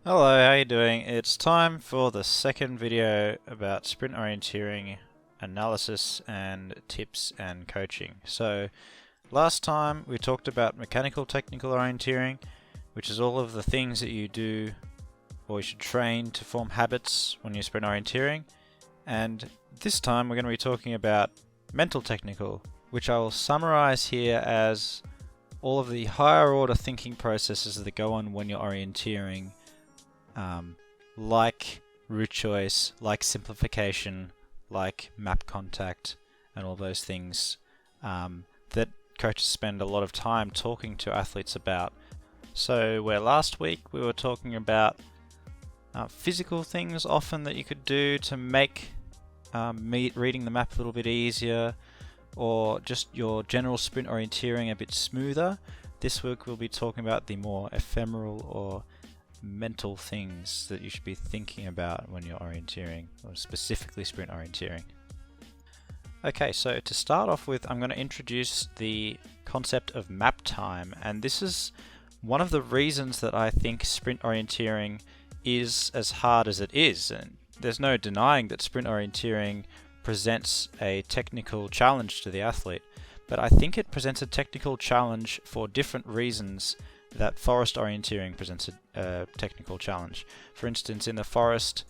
Hello, how you doing? It's time for the second video about sprint orienteering analysis and tips and coaching. So last time we talked about mechanical technical orienteering, which is all of the things that you do or you should train to form habits when you're sprint orienteering. And this time we're going to be talking about mental technical, which I will summarize here as all of the higher order thinking processes that go on when you're orienteering, like route choice, like simplification, like map contact, and all those things that coaches spend a lot of time talking to athletes about. So where last week we were talking about physical things often that you could do to make reading the map a little bit easier, or just your general sprint orienteering a bit smoother. This week we'll be talking about the more ephemeral or mental things that you should be thinking about when you're orienteering, or specifically sprint orienteering. Okay, so to start off with, I'm going to introduce the concept of map time, and this is one of the reasons that I think sprint orienteering is as hard as it is. And there's no denying that sprint orienteering presents a technical challenge to the athlete, but I think it presents a technical challenge for different reasons that forest orienteering presents a technical challenge. For instance, in the forest,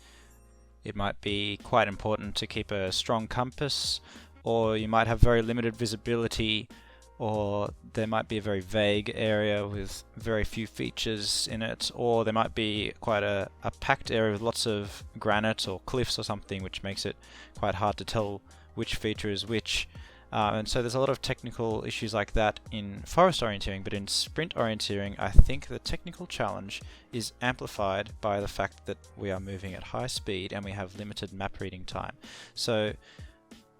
it might be quite important to keep a strong compass, or you might have very limited visibility, or there might be a very vague area with very few features in it, or there might be quite a packed area with lots of granite or cliffs or something, which makes it quite hard to tell which feature is which. And so there's a lot of technical issues like that in forest orienteering, but in sprint orienteering, I think the technical challenge is amplified by the fact that we are moving at high speed and we have limited map reading time. So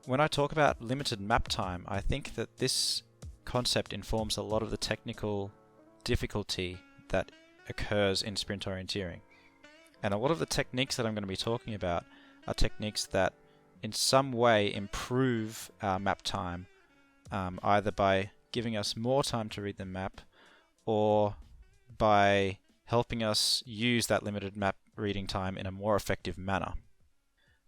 when I talk about limited map time, I think that this concept informs a lot of the technical difficulty that occurs in sprint orienteering. And a lot of the techniques that I'm going to be talking about are techniques that in some way improve our map time, either by giving us more time to read the map or by helping us use that limited map reading time in a more effective manner.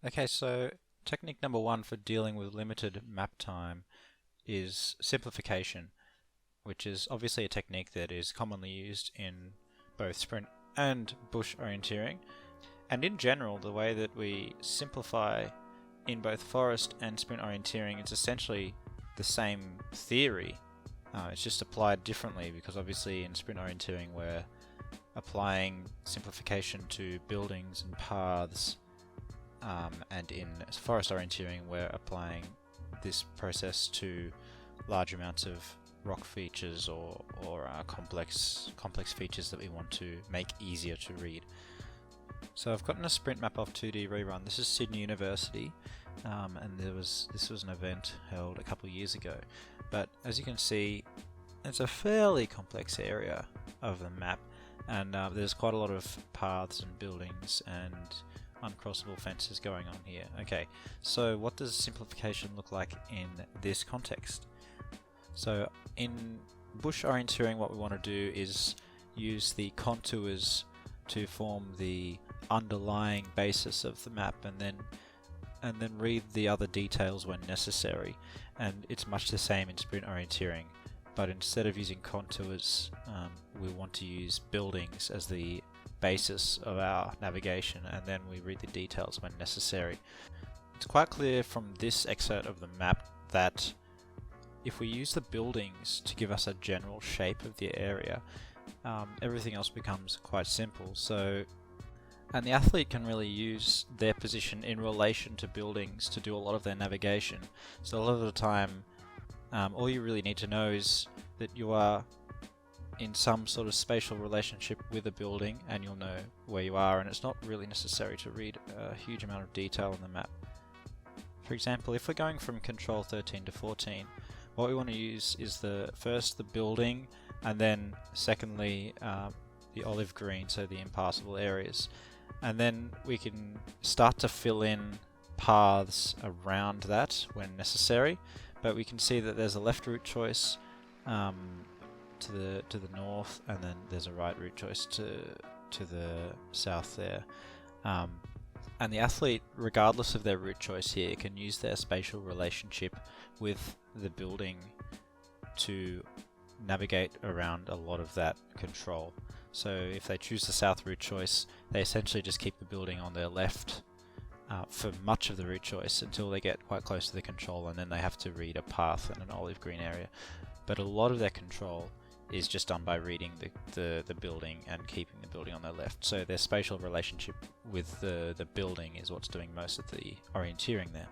Okay, so technique number one for dealing with limited map time is simplification, which is obviously a technique that is commonly used in both sprint and bush orienteering. And in general, the way that we simplify in both forest and sprint orienteering, it's essentially the same theory. It's just applied differently, because obviously in sprint orienteering we're applying simplification to buildings and paths, and in forest orienteering we're applying this process to large amounts of rock features or complex features that we want to make easier to read. So I've gotten a sprint map off 2D Rerun. This is Sydney University, and this was an event held a couple of years ago. But as you can see, it's a fairly complex area of the map, and there's quite a lot of paths and buildings and uncrossable fences going on here. Okay, so what does simplification look like in this context? So in bush orienteering, what we want to do is use the contours to form the underlying basis of the map, and then read the other details when necessary. And it's much the same in sprint orienteering, but instead of using contours, we want to use buildings as the basis of our navigation, and then we read the details when necessary. It's quite clear from this excerpt of the map that if we use the buildings to give us a general shape of the area, everything else becomes quite simple. And the athlete can really use their position in relation to buildings to do a lot of their navigation. So a lot of the time, all you really need to know is that you are in some sort of spatial relationship with a building, and you'll know where you are, and it's not really necessary to read a huge amount of detail on the map. For example, if we're going from control 13 to 14, what we want to use is first the building, and then secondly the olive green, so the impassable areas. And then we can start to fill in paths around that when necessary, but we can see that there's a left route choice to the north, and then there's a right route choice to to the south there. And the athlete, regardless of their route choice here, can use their spatial relationship with the building to navigate around a lot of that control. So if they choose the south route choice, they essentially just keep the building on their left for much of the route choice until they get quite close to the control, and then they have to read a path in an olive green area. But a lot of their control is just done by reading the building and keeping the building on their left. So their spatial relationship with the building is what's doing most of the orienteering there.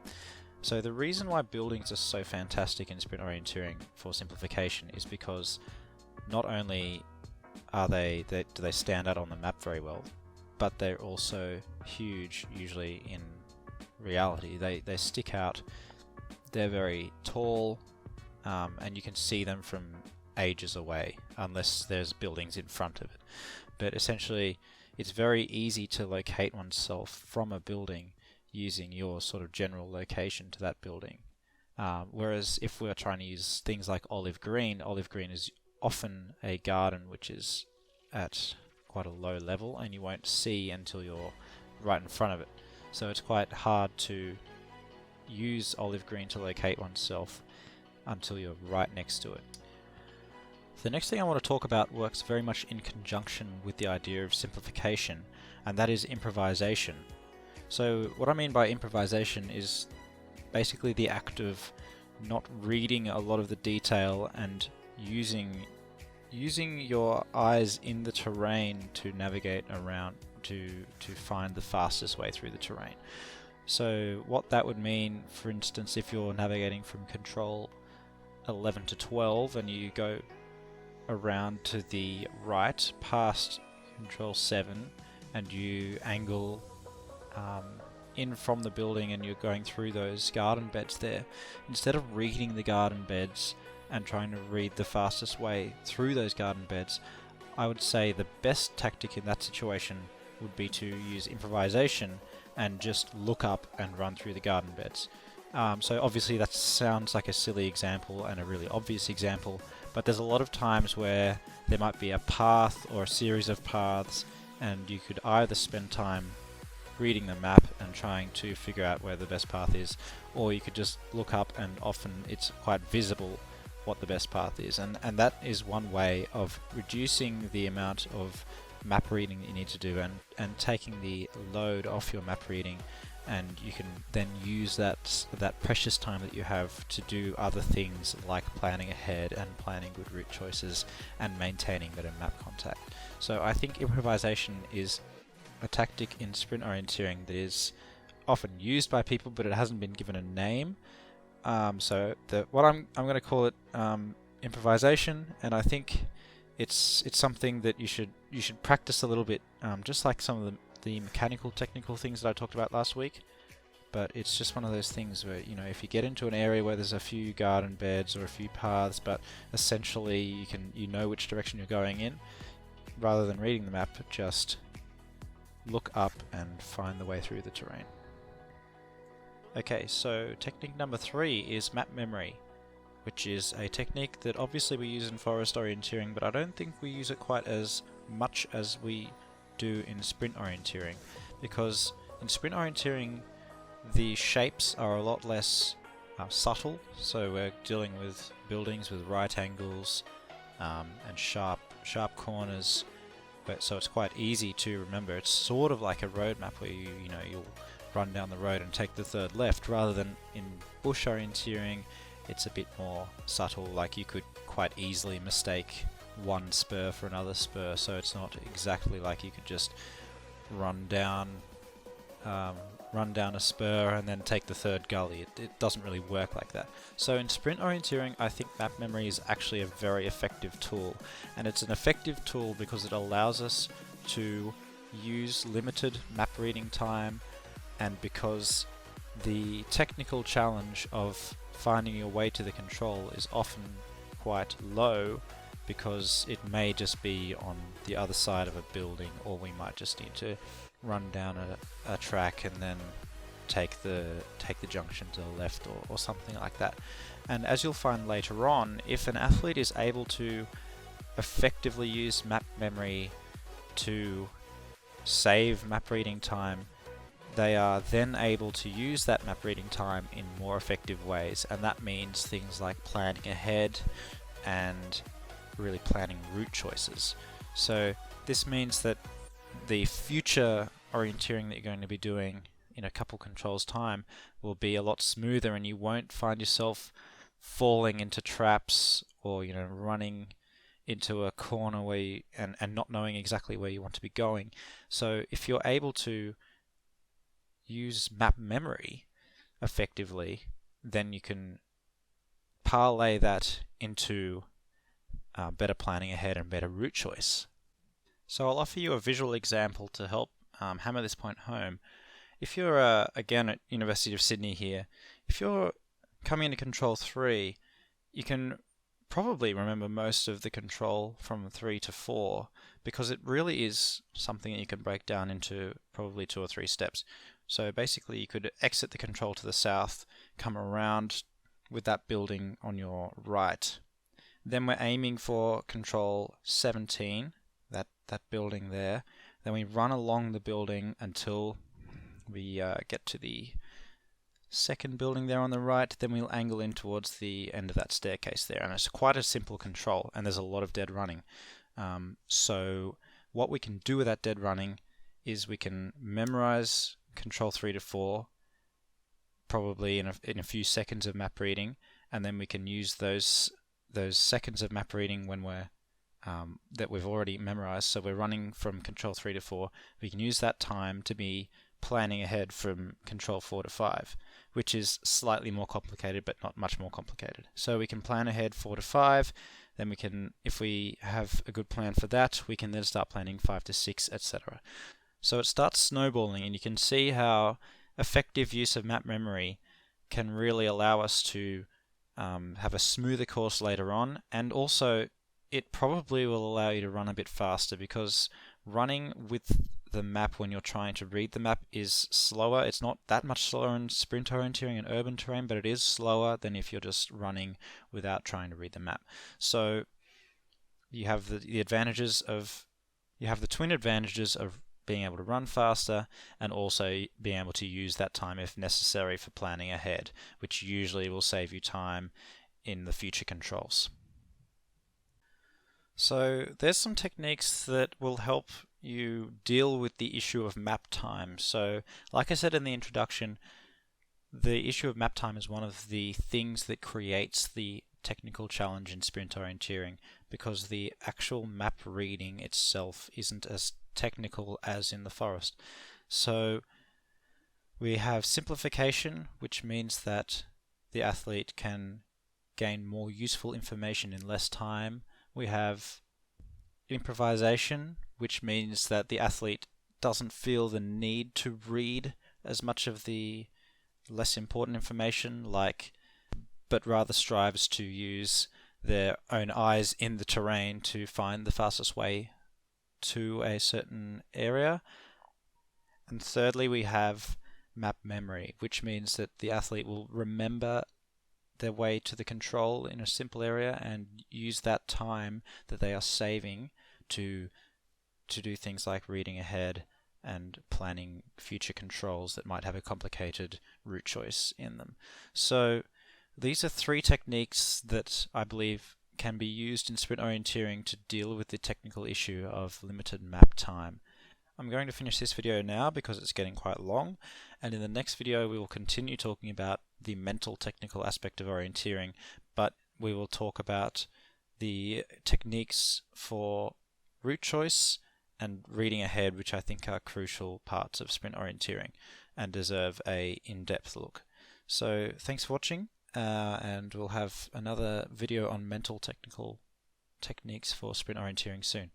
So the reason why buildings are so fantastic in sprint orienteering for simplification is because not only do they stand out on the map very well, but they're also huge usually in reality. They stick out, they're very tall, and you can see them from ages away unless there's buildings in front of it. But essentially it's very easy to locate oneself from a building using your sort of general location to that building. Whereas if we're trying to use things like olive green is often a garden which is at quite a low level and you won't see until you're right in front of it. So it's quite hard to use olive green to locate oneself until you're right next to it. The next thing I want to talk about works very much in conjunction with the idea of simplification, and that is improvisation. So what I mean by improvisation is basically the act of not reading a lot of the detail and using your eyes in the terrain to navigate around to find the fastest way through the terrain. So what that would mean, for instance, if you're navigating from control 11 to 12 and you go around to the right past control 7 and you angle in from the building and you're going through those garden beds there, instead of reading the garden beds and trying to read the fastest way through those garden beds, I would say the best tactic in that situation would be to use improvisation and just look up and run through the garden beds. So obviously that sounds like a silly example and a really obvious example, but there's a lot of times where there might be a path or a series of paths, and you could either spend time reading the map and trying to figure out where the best path is, or you could just look up and often it's quite visible what the best path is, and that is one way of reducing the amount of map reading that you need to do and taking the load off your map reading, and you can then use that precious time that you have to do other things like planning ahead and planning good route choices and maintaining better map contact. So I think improvisation is a tactic in sprint orienteering that is often used by people, but it hasn't been given a name. So what I'm going to call it improvisation, and I think it's something that you should practice a little bit, just like some of the mechanical technical things that I talked about last week. But it's just one of those things where, you know, if you get into an area where there's a few garden beds or a few paths, but essentially you know which direction you're going in, rather than reading the map, just look up and find the way through the terrain. Okay, so technique number 3 is map memory, which is a technique that obviously we use in forest orienteering, but I don't think we use it quite as much as we do in sprint orienteering, because in sprint orienteering the shapes are a lot less subtle, so we're dealing with buildings with right angles and sharp corners, so it's quite easy to remember. It's sort of like a road map where you'll run down the road and take the third left, rather than in bush orienteering it's a bit more subtle, like you could quite easily mistake one spur for another spur, so it's not exactly like you could just run down a spur and then take the third gully. It doesn't really work like that. So in sprint orienteering, I think map memory is actually a very effective tool, and it's an effective tool because it allows us to use limited map reading time, and because the technical challenge of finding your way to the control is often quite low, because it may just be on the other side of a building, or we might just need to run down a track and then take the junction to the left or something like that. And as you'll find later on, if an athlete is able to effectively use map memory to save map reading time, they are then able to use that map reading time in more effective ways, and that means things like planning ahead and really planning route choices. So this means that the future orienteering that you're going to be doing in a couple controls time will be a lot smoother, and you won't find yourself falling into traps or running into a corner where you, and not knowing exactly where you want to be going. So if you're able to use map memory effectively, then you can parlay that into better planning ahead and better route choice. So I'll offer you a visual example to help hammer this point home. If you're, again, at University of Sydney here, if you're coming into Control 3, you can probably remember most of the control from 3 to 4, because it really is something that you can break down into probably 2 or 3 steps. So basically you could exit the control to the south, come around with that building on your right. Then we're aiming for Control 17, that building there. Then we run along the building until we get to the second building there on the right. Then we'll angle in towards the end of that staircase there, and it's quite a simple control, and there's a lot of dead running. So what we can do with that dead running is we can memorize Control 3 to 4 probably in a few seconds of map reading, and then we can use those seconds of map reading when we're that we've already memorized. So we're running from Control 3 to 4. We can use that time to be planning ahead from Control 4 to 5, which is slightly more complicated but not much more complicated. So we can plan ahead 4 to 5, then we can, if we have a good plan for that, we can then start planning 5 to 6, etc. So it starts snowballing, and you can see how effective use of map memory can really allow us to have a smoother course later on, and also it probably will allow you to run a bit faster, because running with the map when you're trying to read the map is slower. It's not that much slower in sprint orienteering and urban terrain, but it is slower than if you're just running without trying to read the map. So you have the advantages of, you have the twin advantages of being able to run faster and also being able to use that time if necessary for planning ahead, which usually will save you time in the future controls. So there's some techniques that will help you deal with the issue of map time. So like I said in the introduction, the issue of map time is one of the things that creates the technical challenge in sprint orienteering, because the actual map reading itself isn't as technical as in the forest. So we have simplification, which means that the athlete can gain more useful information in less time. We have improvisation, which means that the athlete doesn't feel the need to read as much of the less important information, but rather strives to use their own eyes in the terrain to find the fastest way to a certain area. And thirdly, we have map memory, which means that the athlete will remember their way to the control in a simple area and use that time that they are saving to do things like reading ahead and planning future controls that might have a complicated route choice in them. So these are 3 techniques that I believe can be used in sprint orienteering to deal with the technical issue of limited map time. I'm going to finish this video now because it's getting quite long, and in the next video we will continue talking about the mental technical aspect of orienteering, but we will talk about the techniques for route choice and reading ahead, which I think are crucial parts of sprint orienteering and deserve a in-depth look. So thanks for watching, and we'll have another video on mental technical techniques for sprint orienteering soon.